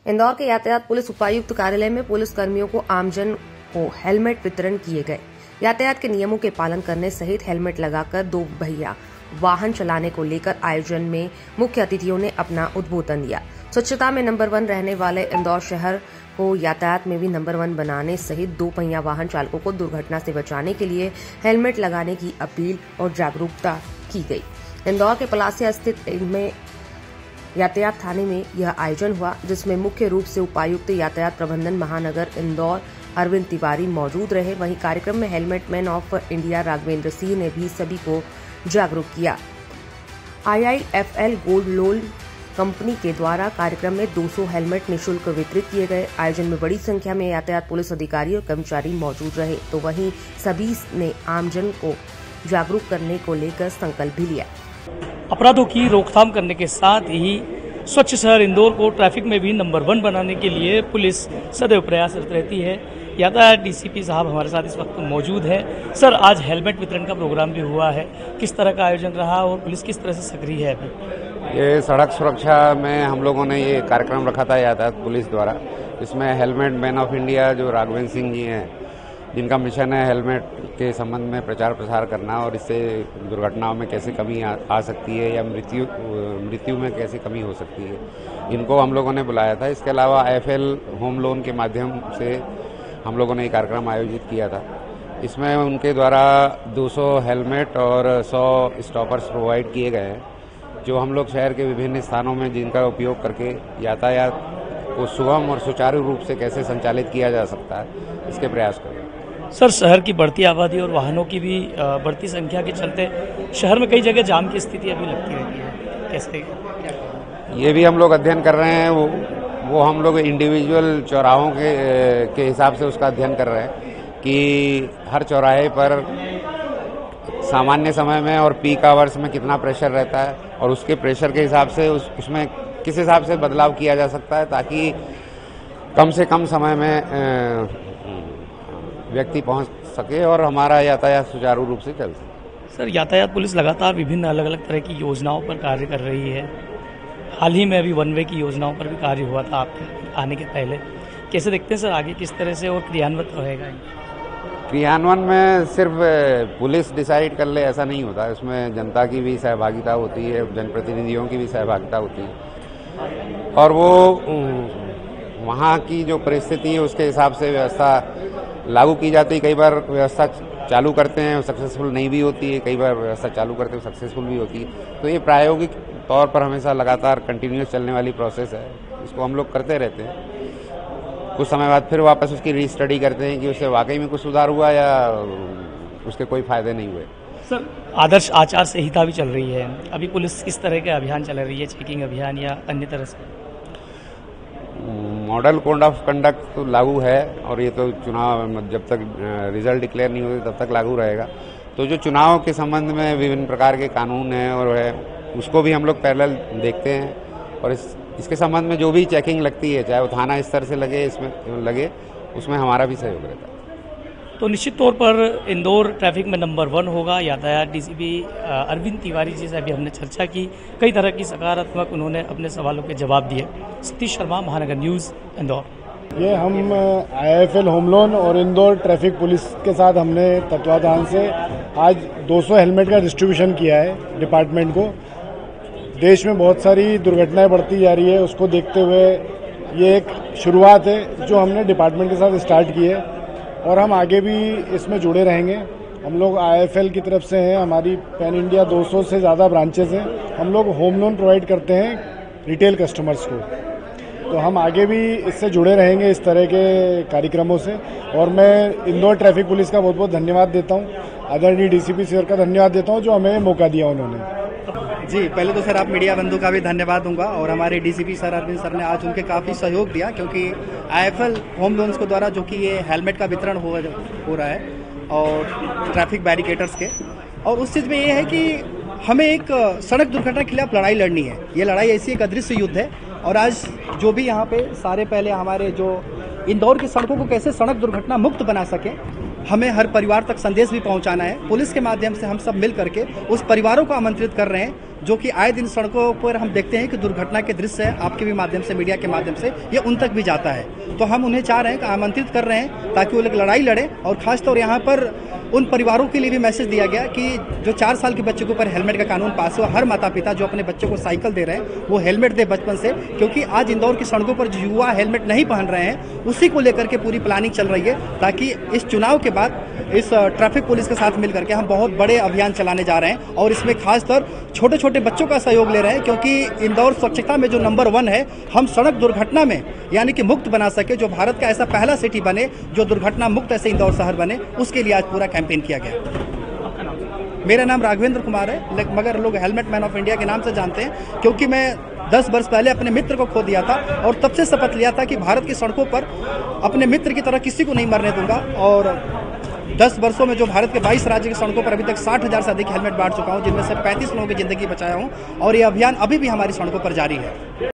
इंदौर के यातायात पुलिस उपायुक्त कार्यालय में पुलिस कर्मियों को आमजन को हेलमेट वितरण किए गए। यातायात के नियमों के पालन करने सहित हेलमेट लगाकर दो पहिया वाहन चलाने को लेकर आयोजन में मुख्य अतिथियों ने अपना उद्बोधन दिया। स्वच्छता में नंबर 1 रहने वाले इंदौर शहर को यातायात में भी नंबर 1 बनाने सहित दो पहिया वाहन चालकों को दुर्घटना से बचाने के लिए हेलमेट लगाने की अपील और जागरूकता की गई। इंदौर के पलासिया स्थित में यातायात थाने में यह आयोजन हुआ, जिसमें मुख्य रूप से उपायुक्त यातायात प्रबंधन महानगर इंदौर अरविंद तिवारी मौजूद रहे। वहीं कार्यक्रम में helmet man of India Raghavendra Singh ने भी सभी को जागरूक किया। IIFL गोल्ड लोन कंपनी के द्वारा कार्यक्रम में 200 हेलमेट निःशुल्क वितरित किए गए। आयोजन में बड़ी संख्या में यातायात पुलिस अधिकारी और कर्मचारी मौजूद रहे, तो वहीं सभी ने आमजन को जागरूक करने को लेकर संकल्प भी लिया। अपराधों की रोकथाम करने के साथ ही स्वच्छ शहर इंदौर को ट्रैफिक में भी नंबर 1 बनाने के लिए पुलिस सदैव प्रयासरत रहती है। यातायात DCP साहब हमारे साथ इस वक्त मौजूद हैं। सर, आज हेलमेट वितरण का प्रोग्राम भी हुआ है, किस तरह का आयोजन रहा और पुलिस किस तरह से सक्रिय है अभी? ये सड़क सुरक्षा में हम लोगों ने ये कार्यक्रम रखा था यातायात पुलिस द्वारा। इसमें हेलमेट मैन ऑफ इंडिया जो राघवेंद्र सिंह जी हैं, जिनका मिशन है हेलमेट के संबंध में प्रचार प्रसार करना और इससे दुर्घटनाओं में कैसे कमी आ सकती है या मृत्यु में कैसे कमी हो सकती है, इनको हम लोगों ने बुलाया था। इसके अलावा IIFL होम लोन के माध्यम से हम लोगों ने ये कार्यक्रम आयोजित किया था। इसमें उनके द्वारा 200 हेलमेट और 100 स्टॉपर्स प्रोवाइड किए गए हैं, जो हम लोग शहर के विभिन्न स्थानों में जिनका उपयोग करके यातायात को सुगम और सुचारू रूप से कैसे संचालित किया जा सकता है, इसके प्रयास करें। सर, शहर की बढ़ती आबादी और वाहनों की भी बढ़ती संख्या के चलते शहर में कई जगह जाम की स्थिति अभी लगती रहती है, कैसे? ये भी हम लोग अध्ययन कर रहे हैं। वो हम लोग इंडिविजुअल चौराहों के हिसाब से उसका अध्ययन कर रहे हैं कि हर चौराहे पर सामान्य समय में और पीक आवर्स में कितना प्रेशर रहता है और उसके प्रेशर के हिसाब से उसमें किस हिसाब से बदलाव किया जा सकता है, ताकि कम से कम समय में व्यक्ति पहुंच सके और हमारा यातायात सुचारू रूप से चल सके। सर, यातायात पुलिस लगातार विभिन्न अलग अलग तरह की योजनाओं पर कार्य कर रही है। हाल ही में अभी 1 वे की योजनाओं पर भी कार्य हुआ था आपके आने के पहले। कैसे देखते हैं सर, आगे किस तरह से और क्रियान्वित रहेगा? क्रियान्वयन में सिर्फ पुलिस डिसाइड कर ले ऐसा नहीं होता, इसमें जनता की भी सहभागिता होती है, जनप्रतिनिधियों की भी सहभागिता होती है और वो वहाँ की जो परिस्थिति है उसके हिसाब से व्यवस्था लागू की जाती है। कई बार व्यवस्था चालू करते हैं, सक्सेसफुल नहीं भी होती है, कई बार व्यवस्था चालू करते हैं सक्सेसफुल भी होती है। तो ये प्रायोगिक तौर पर हमेशा लगातार कंटिन्यूस चलने वाली प्रोसेस है, इसको हम लोग करते रहते हैं। कुछ समय बाद फिर वापस उसकी रीस्टडी करते हैं कि उससे वाकई में कुछ सुधार हुआ या उसके कोई फायदे नहीं हुए। सर, आदर्श आचार संहिता भी चल रही है, अभी पुलिस किस तरह के अभियान चला रही है, चेकिंग अभियान या अन्य तरह से? मॉडल कोड ऑफ कंडक्ट तो लागू है और ये तो चुनाव जब तक रिजल्ट डिक्लेयर नहीं होते तब तक लागू रहेगा। तो जो चुनाव के संबंध में विभिन्न प्रकार के कानून हैं और है, उसको भी हम लोग पैरेलल देखते हैं और इसके संबंध में जो भी चेकिंग लगती है, चाहे वो थाना स्तर से लगे, उसमें हमारा भी सहयोग रहता है। तो निश्चित तौर पर इंदौर ट्रैफिक में नंबर 1 होगा। यातायात DCP अरविंद तिवारी जी से अभी हमने चर्चा की, कई तरह की सकारात्मक उन्होंने अपने सवालों के जवाब दिए। सतीश शर्मा, महानगर न्यूज़, इंदौर। ये हम IIFL होम लोन और इंदौर ट्रैफिक पुलिस के साथ हमने तत्वाधान से आज 200 हेलमेट का डिस्ट्रीब्यूशन किया है डिपार्टमेंट को। देश में बहुत सारी दुर्घटनाएं बढ़ती जा रही है, उसको देखते हुए ये एक शुरुआत है जो हमने डिपार्टमेंट के साथ स्टार्ट की है और हम आगे भी इसमें जुड़े रहेंगे। हम लोग IIFL की तरफ से हैं, हमारी पैन इंडिया 200 से ज़्यादा ब्रांचेस हैं। हम लोग होम लोन प्रोवाइड करते हैं रिटेल कस्टमर्स को, तो हम आगे भी इससे जुड़े रहेंगे इस तरह के कार्यक्रमों से। और मैं इंदौर ट्रैफिक पुलिस का बहुत बहुत धन्यवाद देता हूँ, आदरणीय DCP सर का धन्यवाद देता हूँ जो हमें मौका दिया उन्होंने। जी, पहले तो सर आप मीडिया बंधु का भी धन्यवाद दूंगा और हमारे DCP सर अरविंद सर ने आज उनके काफ़ी सहयोग दिया, क्योंकि IIFL होम लोन्स के द्वारा जो कि ये हेलमेट का वितरण हो रहा है और ट्रैफिक बैरिकेडर्स के, और उस चीज़ में ये है कि हमें एक सड़क दुर्घटना के खिलाफ लड़ाई लड़नी है। ये लड़ाई ऐसी एक अदृश्य युद्ध है और आज जो भी यहाँ पे सारे पहले हमारे जो इंदौर की सड़कों को कैसे सड़क दुर्घटना मुक्त बना सके, हमें हर परिवार तक संदेश भी पहुंचाना है। पुलिस के माध्यम से हम सब मिल करके उस परिवारों को आमंत्रित कर रहे हैं जो कि आए दिन सड़कों पर हम देखते हैं कि दुर्घटना के दृश्य है, आपके भी माध्यम से, मीडिया के माध्यम से ये उन तक भी जाता है। तो हम उन्हें चाह रहे हैं कि आमंत्रित कर रहे हैं ताकि वो लोग लड़ाई लड़े। और खासतौर यहाँ पर उन परिवारों के लिए भी मैसेज दिया गया कि जो 4 साल के बच्चे के ऊपर हेलमेट का कानून पास हुआ, हर माता पिता जो अपने बच्चे को साइकिल दे रहे हैं वो हेलमेट दे बचपन से, क्योंकि आज इंदौर की सड़कों पर जो युवा हेलमेट नहीं पहन रहे हैं उसी को लेकर के पूरी प्लानिंग चल रही है, ताकि इस चुनाव के बाद इस ट्रैफिक पुलिस के साथ मिलकर के हम बहुत बड़े अभियान चलाने जा रहे हैं। और इसमें खासतौर छोटे छोटे बच्चों का सहयोग ले रहे हैं, क्योंकि इंदौर स्वच्छता में जो नंबर 1 है, हम सड़क दुर्घटना में यानी कि मुक्त बना सके, जो भारत का ऐसा पहला सिटी बने जो दुर्घटना मुक्त ऐसे इंदौर शहर बने, उसके लिए आज पूरा कैंपेन किया गया। मेरा नाम राघवेंद्र कुमार है, मगर लोग हेलमेट मैन ऑफ इंडिया के नाम से जानते हैं, क्योंकि मैं 10 वर्ष पहले अपने मित्र को खो दिया था और तब से शपथ लिया था कि भारत की सड़कों पर अपने मित्र की तरह किसी को नहीं मरने दूंगा। और 10 वर्षों में जो भारत के 22 राज्य की सड़कों पर अभी तक 60,000 से अधिक हेलमेट बांट चुका हूं, जिनमें से 35 लोगों की जिंदगी बचाया हूं। और ये अभियान अभी भी हमारी सड़कों पर जारी है।